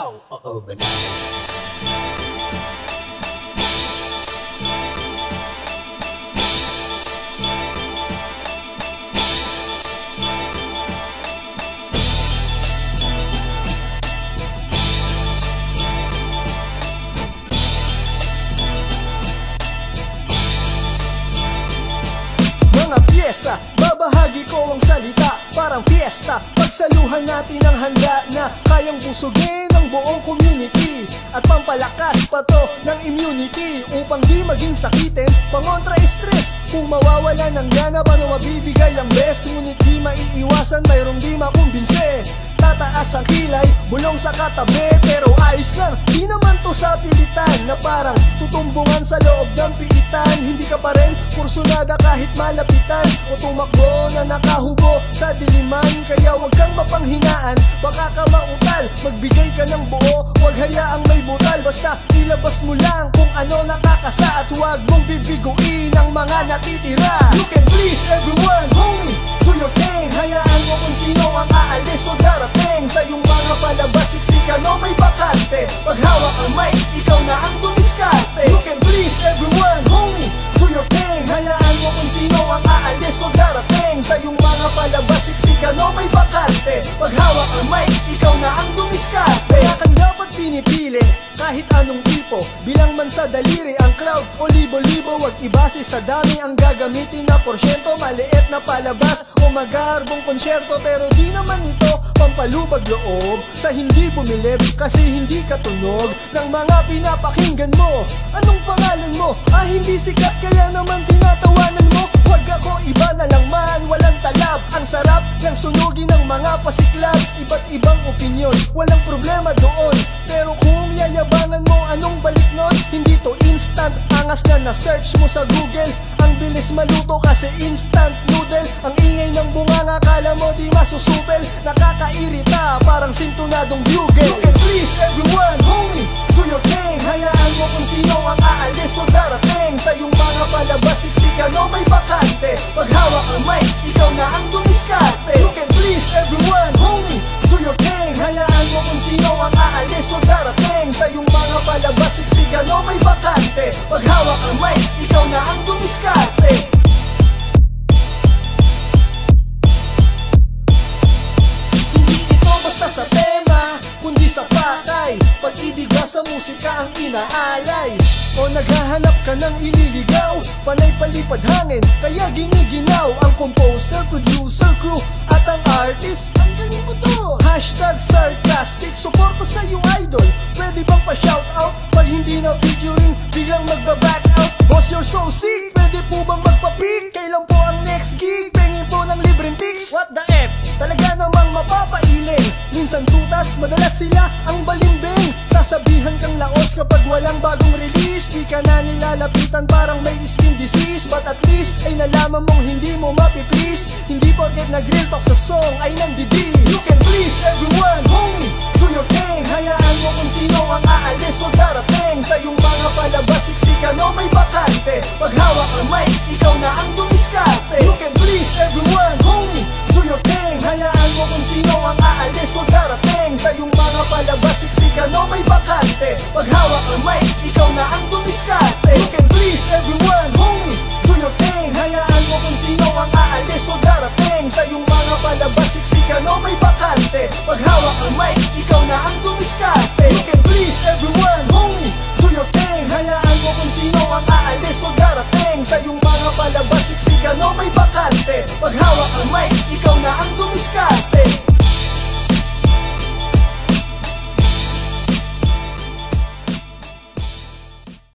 Mga pyesa, babahagi ko ang salita, parang fiesta. Pagsaluhan natin ang handa na kayang busugin ang buong community, at pampalakas pa to ng immunity upang di maging sakitin, pangontra stress. Kung mawawala ng gana, paano mabibigay ang best? Ngunit di maiiwasan, mayroong di makumbinse. Tataas ang kilay, bulong sa katabi, pero ayos lang, di naman to sa pilitan na parang tutumbungan sa loob ng piitan. Hindi ka pa rin kursunada kahit malapitan, o tumakbo na nakahubo sa diliman. Kaya wag kang mapanghinaan, baka ka mautal. Magbigay ka ng buo, wag hayaang may butal. Basta ilabas mo lang kung ano nakakasa, at huwag mong bibiguin ang mga natitira. You can please everyone, homie, do your thing. Hayaan mo kung sino ang aalis o darating sa iyong mga palabas, siksikan o may bakante. Paghawak ang mic, ikaw na ang dumiskarte. You can please everyone, homie, do your thing. Hayaan mo kung sino ang aalis o darating sa iyong mga palabas, siksikan o may bakante. Paghawak ang mic, ikaw na ang dumiskarte. Kaya kang dapat pinipili kahit anong tipo, bilang man sa daliri ang crowd o libo-libo. Wag ibase sa dami ang gagamitin na porsyento, maliit na palabas o magarbong konsyerto. Pero di naman ito pampalubag loob sa hindi bumilib, kasi hindi katunog ng mga pinapakinggan mo. Anong pangalan mo? Hindi sikat, kaya naman tinatawanan mo. Wag ako, iba na lang man, walang talab. Ang sarap ng sunugin ng mga pasiklab. Iba't ibang opinyon, walang problema doon. Pero kung yayabangan mo, anong balik nun? Hindi to instant, angas na na-search mo sa Google. Ang bilis maluto kasi instant noodle. Ang ingay ng bunganga, kala mo di masusupel. Nakakairita, parang sintonadong bugle. You can please everyone, homie, do your thing. Hayaan mo kung sino ang aalis o darating sa iyong mga palabas, siksikan o may bakante. Paghawak ang mic, ikaw na ang dumiskarte. You can please everyone, homie, do your thing. Hayaan mo kung sino ang aalis o darating sa iyong mga palabas, siksikan o may bakante. Paghawak ang mic, ikaw na ang dumiskarte. Hindi ito basta sa tema, kundi sa pakay. Pag-ibig ba sa musika ang inaalay? O naghahanap ka ng ililigaw? Panay palipad hangin, kaya giniginaw. Ang composer, producer, crew, at ang artist, ang galing mo to. Hashtag sarcastic, suporta sa iyong idol. Pwede bang pa-shoutout? Pag hindi na featuring, biglang magbaback out. Boss, you're so sick, pwede po bang magpa-pick? Kailan po ang next gig? Pengin po ng libreng pics? What the F? Talaga namang mapapailing. Minsan tutas, madalas sila ang balimbing. Sasabihan kang laos kapag walang bagong release. Di ka na nilalapitan, parang may skin disease. But at least ay nalaman mong hindi mo mapiplease. Hindi porket nag-real talk sa song ay nandidi. You can please everyone, homie, do your thing. Hayaan mo kung sino ang aalis o darating sa iyong mga palabas, siksikan o may bakante. Paghawak ang mic, ikaw na ang dumiskarte. You can please everyone, homie, do your thing. Hayaan mo kung sino ang aalis o darating sa iyong mga palabas, siksikan o may bakante. Paghawak ang mic, ikaw na ang dumiskarte. You can please everyone, homie, do your thing. Hayaan mo kung sino ang aalis o darating sa iyong mga palabas, siksikan o may bakante. Paghawak ang mic, ikaw na ang dumiskarte. You can please everyone, homie, do your thing. Hayaan mo kung sino ang aalis o darating sa iyong mga palabas, siksikan o may bakante.